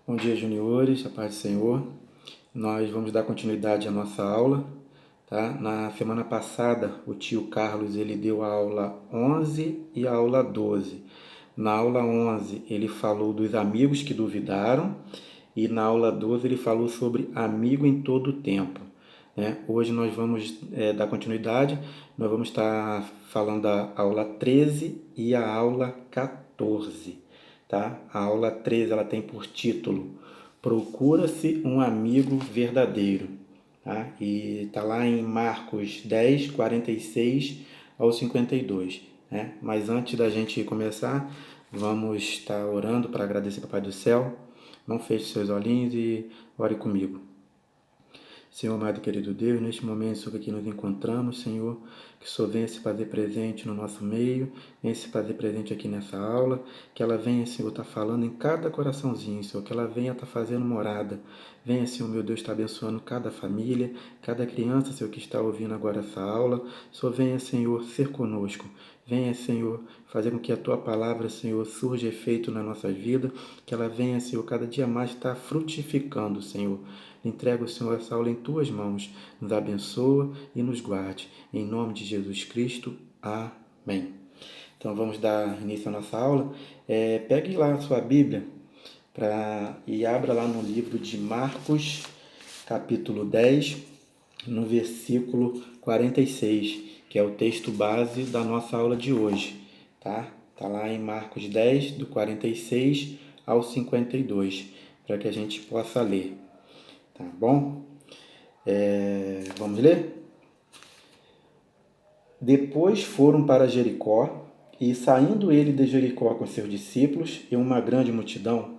Bom dia, juniores, a paz do Senhor. Nós vamos dar continuidade à nossa aula, tá? Na semana passada, o tio Carlos ele deu a aula 11 e a aula 12. Na aula 11, ele falou dos amigos que duvidaram e na aula 12 ele falou sobre amigo em todo o tempo, né? Hoje nós vamos dar continuidade, nós vamos estar falando da aula 13 e a aula 14. Tá? A aula 13 ela tem por título Procura-se um amigo verdadeiro. Tá? E está lá em Marcos 10, 46 ao 52. Né? Mas antes da gente começar, vamos estar orando para agradecer ao Papai do Céu. Não feche seus olhinhos e ore comigo. Senhor amado e querido Deus, neste momento, Senhor, que nos encontramos, Senhor, que o Senhor venha se fazer presente no nosso meio, venha se fazer presente aqui nessa aula, que ela venha, Senhor, estar falando em cada coraçãozinho, Senhor, que ela venha estar fazendo morada, venha, Senhor, meu Deus, estar abençoando cada família, cada criança, Senhor, que está ouvindo agora essa aula, Senhor, venha, Senhor, ser conosco, venha, Senhor, fazer com que a Tua palavra, Senhor, surja efeito na nossa vida, que ela venha, Senhor, cada dia mais estar frutificando, Senhor. Entrego, Senhor, essa aula em Tuas mãos. Nos abençoa e nos guarde. Em nome de Jesus Cristo. Amém. Então vamos dar início à nossa aula. Pegue lá a sua Bíblia e abra lá no livro de Marcos, capítulo 10, no versículo 46, que é o texto base da nossa aula de hoje. Tá? Tá lá em Marcos 10, do 46 ao 52, para que a gente possa ler. Tá bom? Vamos ler? Depois foram para Jericó, e saindo ele de Jericó com seus discípulos e uma grande multidão,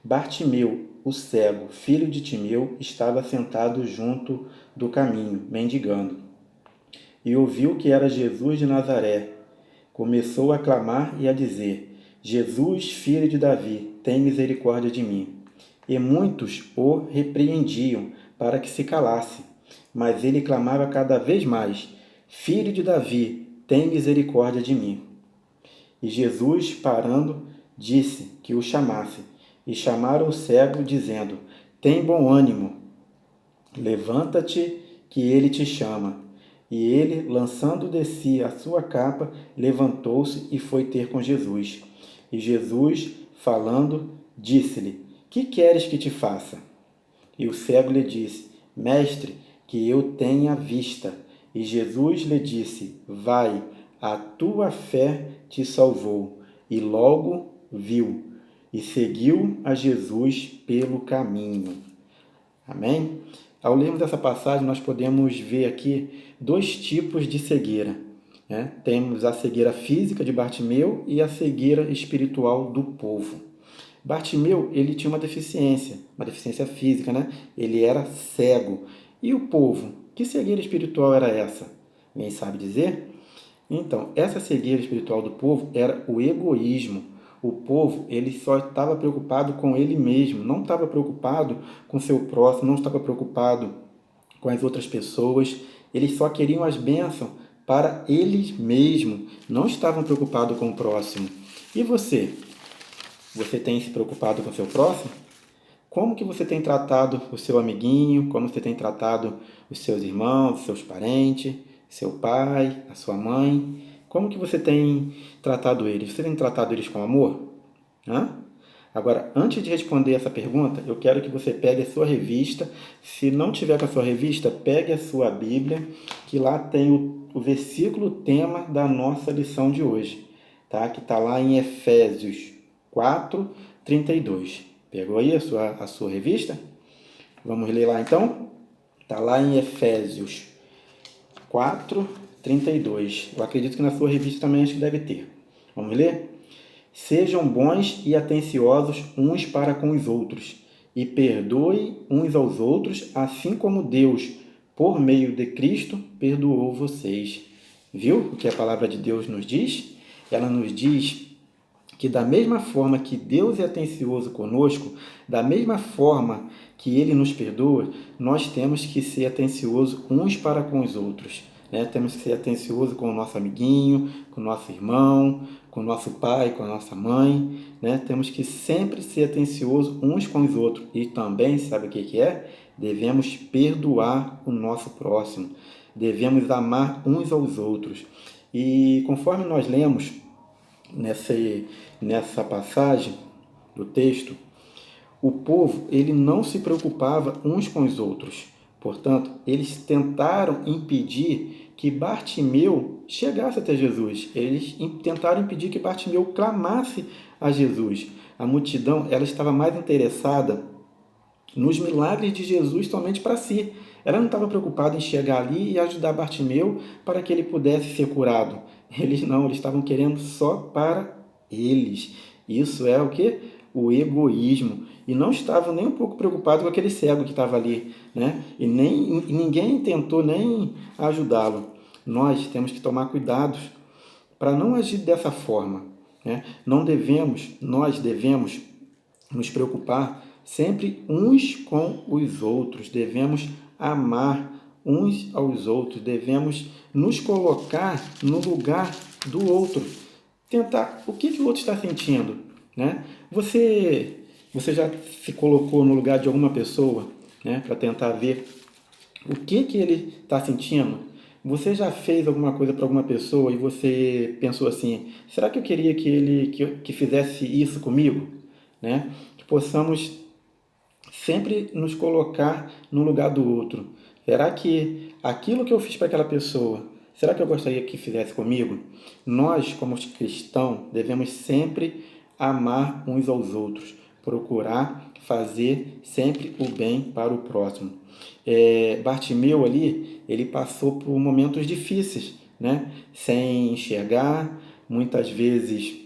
Bartimeu, o cego, filho de Timeu, estava sentado junto do caminho, mendigando. E ouviu que era Jesus de Nazaré. Começou a clamar e a dizer: Jesus, filho de Davi, tem misericórdia de mim. E muitos o repreendiam para que se calasse. Mas ele clamava cada vez mais: Filho de Davi, tem misericórdia de mim. E Jesus, parando, disse que o chamasse. E chamaram o cego, dizendo: Tem bom ânimo, levanta-te, que ele te chama. E ele, lançando de si a sua capa, levantou-se e foi ter com Jesus. E Jesus, falando, disse-lhe: Que queres que te faça? E o cego lhe disse: Mestre, que eu tenha vista. E Jesus lhe disse: Vai, a tua fé te salvou. E logo viu, e seguiu a Jesus pelo caminho. Amém? Ao lermos essa passagem, nós podemos ver aqui dois tipos de cegueira. Né? Temos a cegueira física de Bartimeu e a cegueira espiritual do povo. Bartimeu, ele tinha uma deficiência física, né? Ele era cego. E o povo? Que cegueira espiritual era essa? Ninguém sabe dizer? Então, essa cegueira espiritual do povo era o egoísmo. O povo, ele só estava preocupado com ele mesmo, não estava preocupado com seu próximo, não estava preocupado com as outras pessoas. Eles só queriam as bênçãos para eles mesmos, não estavam preocupados com o próximo. E você? Você tem se preocupado com o seu próximo? Como que você tem tratado o seu amiguinho? Como você tem tratado os seus irmãos, os seus parentes, seu pai, a sua mãe? Como que você tem tratado eles? Você tem tratado eles com amor? Hã? Agora, antes de responder essa pergunta, eu quero que você pegue a sua revista. Se não tiver com a sua revista, pegue a sua Bíblia, que lá tem o versículo tema da nossa lição de hoje, tá? Que está lá em Efésios 4:32. Pegou aí a sua revista? Vamos ler lá então? Está lá em Efésios 4:32. Eu acredito que na sua revista também acho que deve ter. Vamos ler? Sejam bons e atenciosos uns para com os outros, e perdoem uns aos outros, assim como Deus, por meio de Cristo, perdoou vocês. Viu o que a palavra de Deus nos diz? Ela nos diz que da mesma forma que Deus é atencioso conosco, da mesma forma que Ele nos perdoa, nós temos que ser atenciosos uns para com os outros. né? Temos que ser atencioso com o nosso amiguinho, com o nosso irmão, com o nosso pai, com a nossa mãe, né? Temos que sempre ser atencioso uns com os outros. E também, sabe o que que é? Devemos perdoar o nosso próximo. Devemos amar uns aos outros. E conforme nós lemos nessa passagem do texto, o povo ele não se preocupava uns com os outros. Portanto, eles tentaram impedir que Bartimeu chegasse até Jesus. Eles tentaram impedir que Bartimeu clamasse a Jesus. A multidão ela estava mais interessada nos milagres de Jesus somente para si. Ela não estava preocupada em chegar ali e ajudar Bartimeu para que ele pudesse ser curado. Eles não, eles estavam querendo só para eles. Isso é o que? O egoísmo. E não estavam nem um pouco preocupados com aquele cego que estava ali, né? E ninguém tentou nem ajudá-lo. Nós temos que tomar cuidado para não agir dessa forma, né? Nós devemos nos preocupar sempre uns com os outros, devemos amar uns aos outros, devemos nos colocar no lugar do outro, tentar o que o outro está sentindo, né? Você já se colocou no lugar de alguma pessoa, né, para tentar ver o que ele está sentindo? Você já fez alguma coisa para alguma pessoa e você pensou assim: será que eu queria que fizesse isso comigo? Né? Que possamos sempre nos colocar no lugar do outro. Será que aquilo que eu fiz para aquela pessoa, será que eu gostaria que fizesse comigo? Nós, como cristãos, devemos sempre amar uns aos outros, procurar fazer sempre o bem para o próximo. Bartimeu ali, ele passou por momentos difíceis, né? Sem enxergar, muitas vezes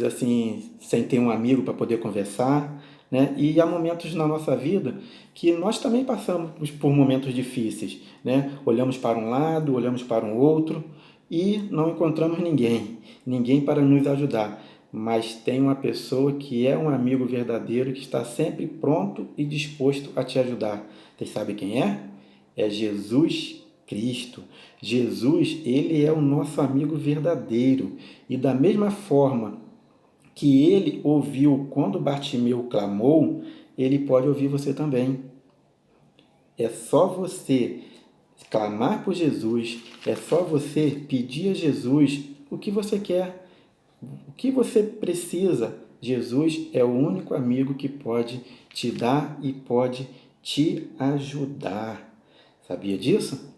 assim, sem ter um amigo para poder conversar, né? E há momentos na nossa vida que nós também passamos por momentos difíceis, né? Olhamos para um lado, olhamos para um outro e não encontramos ninguém para nos ajudar. Mas tem uma pessoa que é um amigo verdadeiro que está sempre pronto e disposto a te ajudar. Você sabe quem é? É Jesus Cristo. Jesus, ele é o nosso amigo verdadeiro. E da mesma forma que ele ouviu quando Bartimeu clamou, ele pode ouvir você também. É só você clamar por Jesus, é só você pedir a Jesus o que você quer, o que você precisa. Jesus é o único amigo que pode te dar e pode te ajudar. Sabia disso?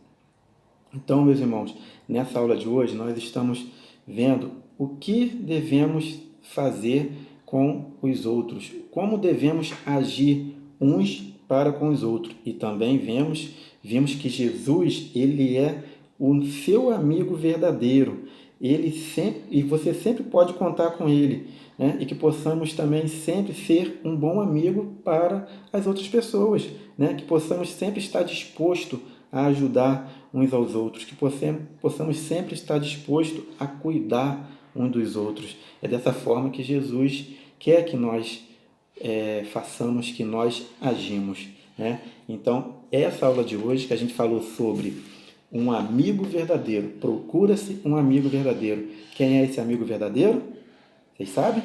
Então, meus irmãos, nessa aula de hoje nós estamos vendo o que devemos fazer com os outros, como devemos agir uns para com os outros. E também vimos que Jesus, ele é o seu amigo verdadeiro. E você sempre pode contar com ele, né? E que possamos também sempre ser um bom amigo para as outras pessoas, né? Que possamos sempre estar disposto a ajudar uns aos outros, que possamos sempre estar disposto a cuidar uns dos outros. É dessa forma que Jesus quer que nós façamos, que nós agimos, né? Então, essa aula de hoje que a gente falou sobre um amigo verdadeiro, procura-se um amigo verdadeiro. Quem é esse amigo verdadeiro? Vocês sabem?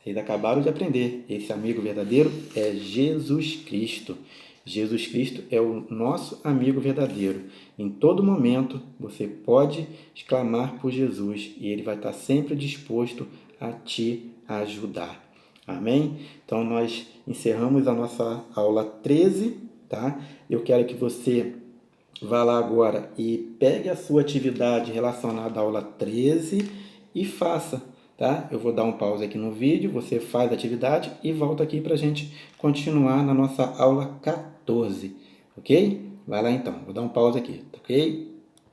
Vocês acabaram de aprender. Esse amigo verdadeiro é Jesus Cristo. Jesus Cristo é o nosso amigo verdadeiro. Em todo momento, você pode exclamar por Jesus e ele vai estar sempre disposto a te ajudar. Amém? Então, nós encerramos a nossa aula 13, tá? Eu quero que você vá lá agora e pegue a sua atividade relacionada à aula 13 e faça, tá? Eu vou dar um pause aqui no vídeo, você faz a atividade e volta aqui para a gente continuar na nossa aula 14, ok? Vai lá então, vou dar um pause aqui, ok?